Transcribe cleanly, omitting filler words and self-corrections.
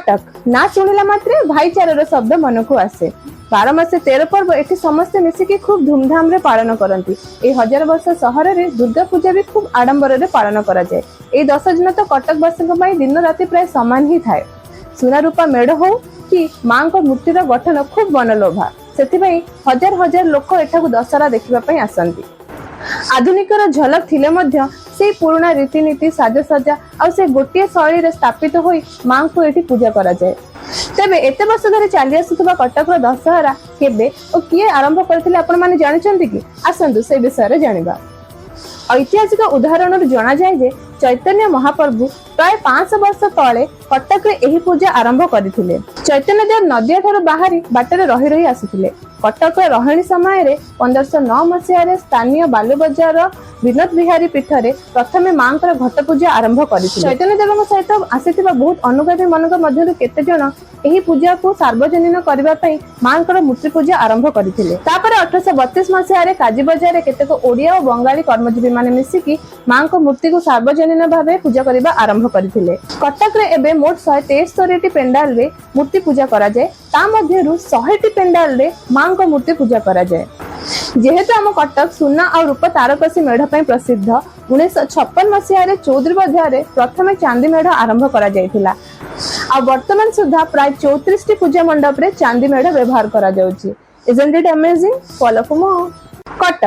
कटक ना शुणिला मात्रे भाईचारार शब्द मन को आसे। 12 मासे 13 पर्व एठी समस्ते मिसिकी खूब धूमधाम रे पालन करती। ए 1000 वर्ष सहर रे दुर्गा पूजा भी खूब आडंबर रे पालन करा जाए। ए 10 दिन तो कटकवासी दिन राति प्राय समान ही थाए। सुना रूपा मेढ़ हो कि मां को मूर्तिर गठन खूब मनलोभा, सेथिपई हजार हजार लोक एठाकू दशहरा देखिबा पई आसंती। आधुनिकर झलक थिले मध्य से पुराना रीतिनीति साजसज्जा और से गोटे शैली रे स्थापित होई मां को एठी पूजा करा जाए। तेबे एते वर्ष धरि चली आसुथबा कटक रो दशहरा केबे ओ किए आरंभ करथिले आपण माने जानिचंती कि? आसंतु से विषय रे जानिबा। ऐतिहासिक उदाहरण जना जाए जे चैतन्य महाप्रभु प्राय 500 वर्ष तले कटक रे एही पूजा आरंभ करथिले। चैतन्य देव नदिया ठार बाहरी बाटर रही रही आसुथिले। कटक रहणी समय रे 1509 मसीह रे स्थानीय बालू बजार विनोद बिहारी पीठ रे प्रथमे मांकर घट पूजा आरंभ करथिले। चैतन्य देवଙ୍କ सहित आसीथिबा बहुत अनुगामी मनक मध्यरु केते जण एही पूजा को सार्वजनिक करबा पई मांकर मूर्ति पूजा आरंभ करथिले। तापर 1832 मसीह रे काजी बजार रे केतेक ओडिया और बंगाली कर्मजीवी माने मिसिकी मांक मूर्ति को सार्वजनिक भावे पूजा करबा आरंभ करथिले। कटक रे एबे मोट 173 टी पेंडाल रे मूर्ति पूजा करा जाए। ता मध्यरु 100 टी पेंडाल रे मांक मूर्ति पूजा करा जाए। जेहेतु आम कटक सुना और रूप तारकसी मेढ़ पर प्रसिद्ध 1956 मसीह रे चौधरी बजार प्रथम चांदी मेढ़ आरंभ करा जायथिला। आ वर्तमान सुधा प्राय 34 टी पूजा मंडप रे चांदी मेढ़ व्यवहार करा जाउची। Isn't it amazing? Follow for more.